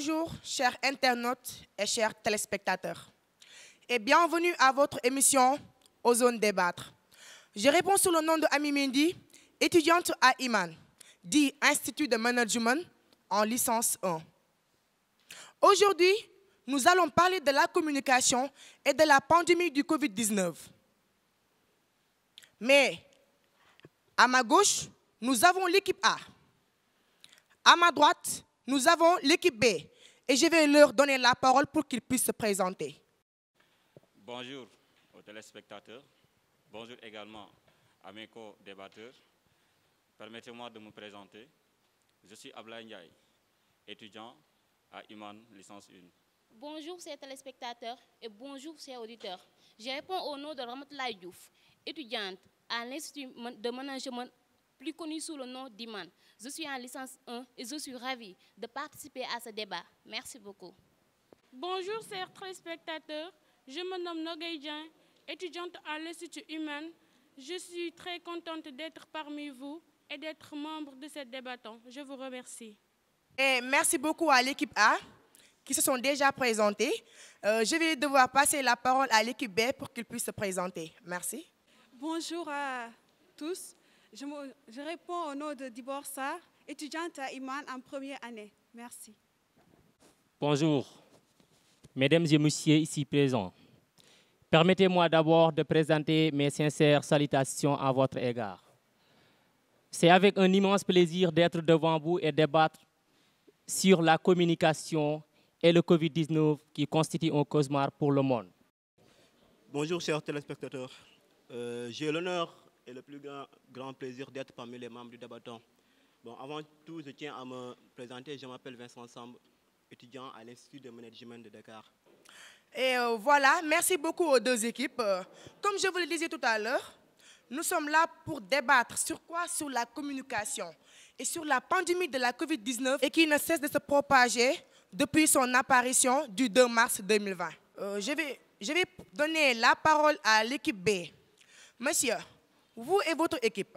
Bonjour, chers internautes et chers téléspectateurs, et bienvenue à votre émission Ozone Débattre. Je réponds sous le nom de Ami Mendy, étudiante à IMAN, dit Institut de Management en licence 1. Aujourd'hui, nous allons parler de la communication et de la pandémie du Covid-19. Mais à ma gauche, nous avons l'équipe A. À ma droite, nous avons l'équipe B. Et je vais leur donner la parole pour qu'ils puissent se présenter. Bonjour aux téléspectateurs. Bonjour également à mes co-débatteurs. Permettez-moi de me présenter. Je suis Ablaye Ndiaye, étudiant à Iman, licence 1. Bonjour chers téléspectateurs et bonjour chers auditeurs. Je réponds au nom de Ramatoulaye Diouf, étudiante à l'Institut de Management, plus connu sous le nom d'Iman. Je suis en licence 1 et je suis ravie de participer à ce débat. Merci beaucoup. Bonjour chers téléspectateurs, je me nomme Nogay Dieng, étudiante à l'Institut Iman. Je suis très contente d'être parmi vous et d'être membre de cette débattant. Je vous remercie. Et merci beaucoup à l'équipe A qui se sont déjà présentés. Je vais devoir passer la parole à l'équipe B pour qu'ils puissent se présenter. Merci. Bonjour à tous. Je réponds au nom de Dibor Sarr, étudiante à Iman en première année. Merci. Bonjour, mesdames et messieurs ici présents. Permettez-moi d'abord de présenter mes sincères salutations à votre égard. C'est avec un immense plaisir d'être devant vous et débattre sur la communication et le Covid-19 qui constitue un cauchemar pour le monde. Bonjour chers téléspectateurs. J'ai l'honneur et le plus grand plaisir d'être parmi les membres du débattant. Bon, avant tout, je tiens à me présenter. Je m'appelle Vincent Samb, étudiant à l'Institut de Management de Dakar. Et voilà, merci beaucoup aux deux équipes. Comme je vous le disais tout à l'heure, nous sommes là pour débattre sur quoi? Sur la communication et sur la pandémie de la Covid-19 et qui ne cesse de se propager depuis son apparition du 2 mars 2020. Je vais donner la parole à l'équipe B. Monsieur, vous et votre équipe,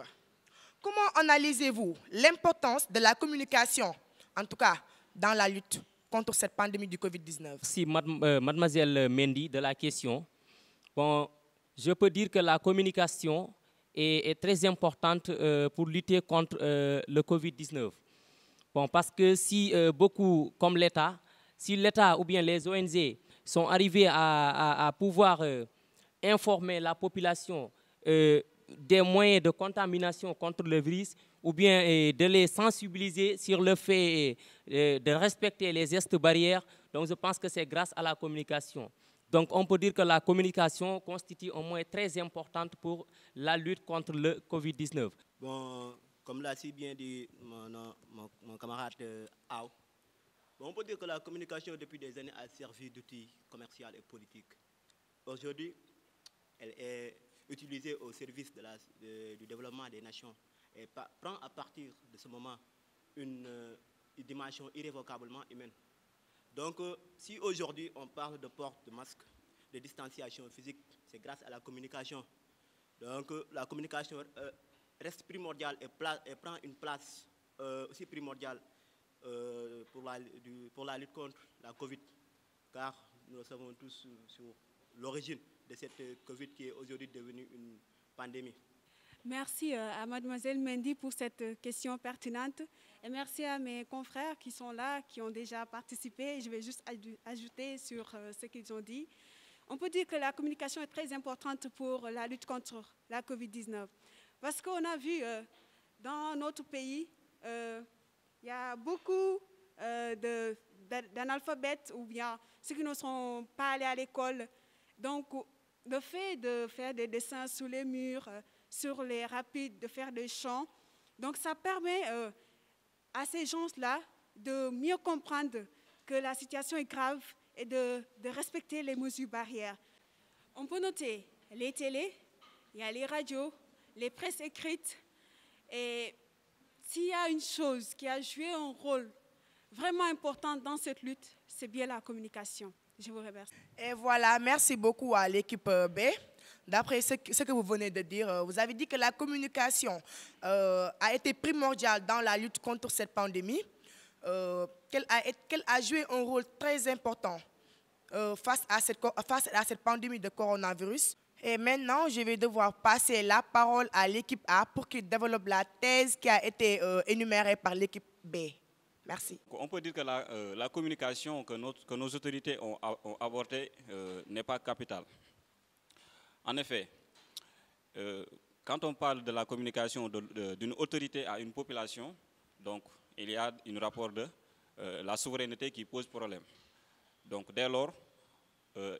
comment analysez-vous l'importance de la communication, en tout cas dans la lutte contre cette pandémie du Covid-19? Merci mademoiselle Mendy de la question. Bon, je peux dire que la communication est très importante pour lutter contre le Covid-19. Bon, parce que si beaucoup, comme l'État, si l'État ou bien les ONG sont arrivés à pouvoir informer la population des moyens de contamination contre le virus, ou bien de les sensibiliser sur le fait de respecter les gestes barrières, donc je pense que c'est grâce à la communication. Donc on peut dire que la communication constitue un moyen très important pour la lutte contre le Covid-19. Bon, comme l'a si bien dit mon camarade Ao, bon, on peut dire que la communication depuis des années a servi d'outil commercial et politique. Aujourd'hui, elle est utilisée au service du développement des nations et prend à partir de ce moment une dimension irrévocablement humaine. Donc, si aujourd'hui on parle de port de masque, de distanciation physique, c'est grâce à la communication. Donc, la communication reste primordiale et prend une place aussi primordiale pour la lutte contre la Covid, car nous le savons tous sur l'origine de cette Covid qui est aujourd'hui devenue une pandémie. Merci à mademoiselle Mendy pour cette question pertinente et merci à mes confrères qui sont là, qui ont déjà participé. Je vais juste ajouter sur ce qu'ils ont dit. On peut dire que la communication est très importante pour la lutte contre la Covid-19 parce qu'on a vu dans notre pays, il y a beaucoup d'analphabètes ou bien ceux qui ne sont pas allés à l'école. Donc, le fait de faire des dessins sur les murs, sur les rapides, de faire des chants, donc ça permet à ces gens-là de mieux comprendre que la situation est grave et de respecter les mesures barrières. On peut noter les télés, il y a les radios, les presses écrites, et s'il y a une chose qui a joué un rôle vraiment important dans cette lutte, c'est bien la communication. Je vous remercie. Et voilà, merci beaucoup à l'équipe B. D'après ce que vous venez de dire, vous avez dit que la communication a été primordiale dans la lutte contre cette pandémie. qu'elle a joué un rôle très important face à cette pandémie de coronavirus. Et maintenant, je vais devoir passer la parole à l'équipe A pour qu'il développe la thèse qui a été énumérée par l'équipe B. Merci. On peut dire que la communication que nos autorités ont abordée n'est pas capitale. En effet, quand on parle de la communication d'une autorité à une population, donc il y a un rapport de la souveraineté qui pose problème. Donc dès lors,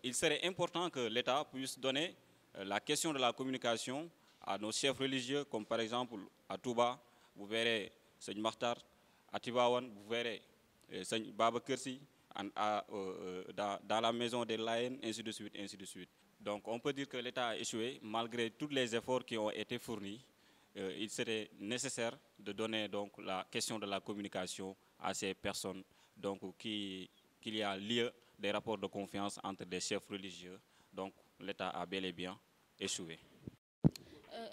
il serait important que l'État puisse donner la question de la communication à nos chefs religieux, comme par exemple à Touba, vous verrez Seigne Makhtar, à Tivaouane, vous verrez Seigne Baba Kersi, dans la maison des Layènes, ainsi de suite, ainsi de suite. Donc on peut dire que l'État a échoué, malgré tous les efforts qui ont été fournis. Il serait nécessaire de donner donc la question de la communication à ces personnes, donc qu'il y a lieu des rapports de confiance entre des chefs religieux. Donc l'État a bel et bien échoué.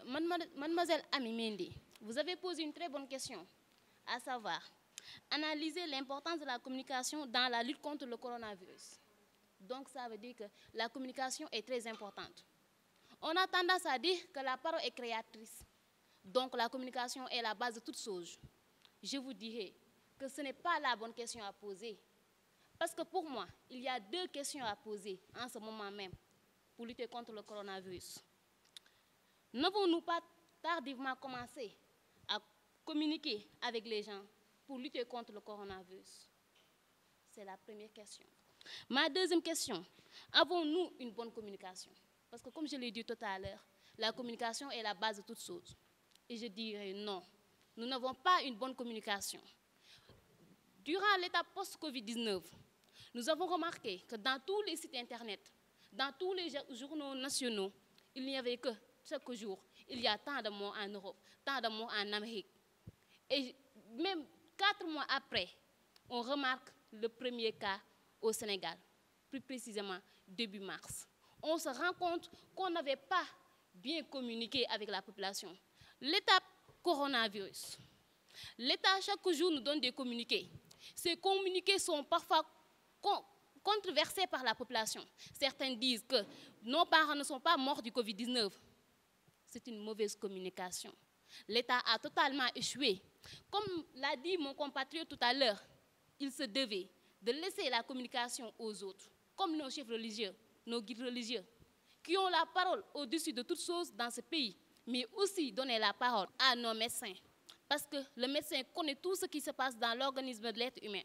Mademoiselle Ami Mendy, vous avez posé une très bonne question, à savoir, analyser l'importance de la communication dans la lutte contre le coronavirus. Donc ça veut dire que la communication est très importante. On a tendance à dire que la parole est créatrice. Donc la communication est la base de toute chose. Je vous dirais que ce n'est pas la bonne question à poser. Parce que pour moi, il y a deux questions à poser en ce moment même pour lutter contre le coronavirus. N'avons-nous pas tardivement commencé à communiquer avec les gens pour lutter contre le coronavirus? C'est la première question. Ma deuxième question, avons-nous une bonne communication? Parce que comme je l'ai dit tout à l'heure, la communication est la base de toute chose. Et je dirais non, nous n'avons pas une bonne communication. Durant l'étape post-Covid-19, nous avons remarqué que dans tous les sites Internet, dans tous les journaux nationaux, il n'y avait que chaque jour, il y a tant de morts en Europe, tant de morts en Amérique. Et même 4 mois après, on remarque le premier cas au Sénégal, plus précisément début mars. On se rend compte qu'on n'avait pas bien communiqué avec la population. L'étape coronavirus, l'État chaque jour nous donne des communiqués. Ces communiqués sont parfois controversés par la population. Certains disent que nos parents ne sont pas morts du Covid-19. C'est une mauvaise communication. L'État a totalement échoué. Comme l'a dit mon compatriote tout à l'heure, il se devait de laisser la communication aux autres, comme nos chefs religieux, nos guides religieux, qui ont la parole au-dessus de toutes choses dans ce pays, mais aussi donner la parole à nos médecins, parce que le médecin connaît tout ce qui se passe dans l'organisme de l'être humain.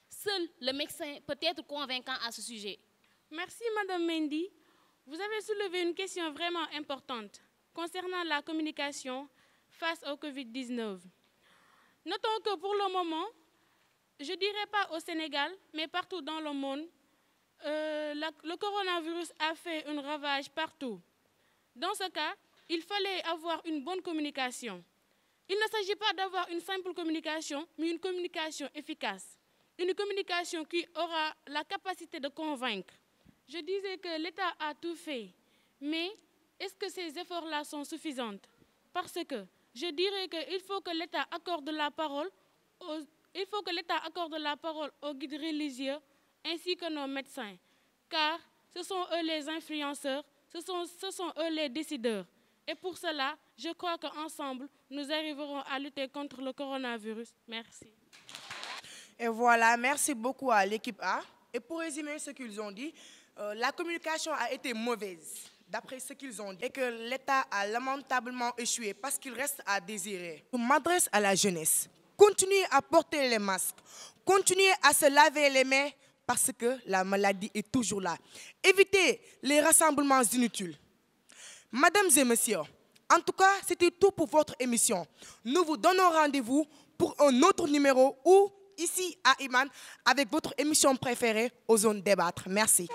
Seul le médecin peut être convaincant à ce sujet. Merci Madame Mendy. Vous avez soulevé une question vraiment importante concernant la communication face au Covid-19. Notons que pour le moment, je ne dirais pas au Sénégal, mais partout dans le monde, le coronavirus a fait un ravage partout. Dans ce cas, il fallait avoir une bonne communication. Il ne s'agit pas d'avoir une simple communication, mais une communication efficace. Une communication qui aura la capacité de convaincre. Je disais que l'État a tout fait, mais est-ce que ces efforts-là sont suffisants? Parce que je dirais qu'il faut que l'État accorde la parole aux guides religieux ainsi que nos médecins, car ce sont eux les influenceurs, ce sont eux les décideurs. Et pour cela, je crois qu'ensemble, nous arriverons à lutter contre le coronavirus. Merci. Et voilà, merci beaucoup à l'équipe A. Et pour résumer ce qu'ils ont dit, la communication a été mauvaise, d'après ce qu'ils ont dit, et que l'État a lamentablement échoué parce qu'il reste à désirer. Je m'adresse à la jeunesse. Continuez à porter les masques, continuez à se laver les mains parce que la maladie est toujours là. Évitez les rassemblements inutiles. Mesdames et messieurs, en tout cas, c'était tout pour votre émission. Nous vous donnons rendez-vous pour un autre numéro ou ici à Iman avec votre émission préférée, Ozone Débattre. Merci.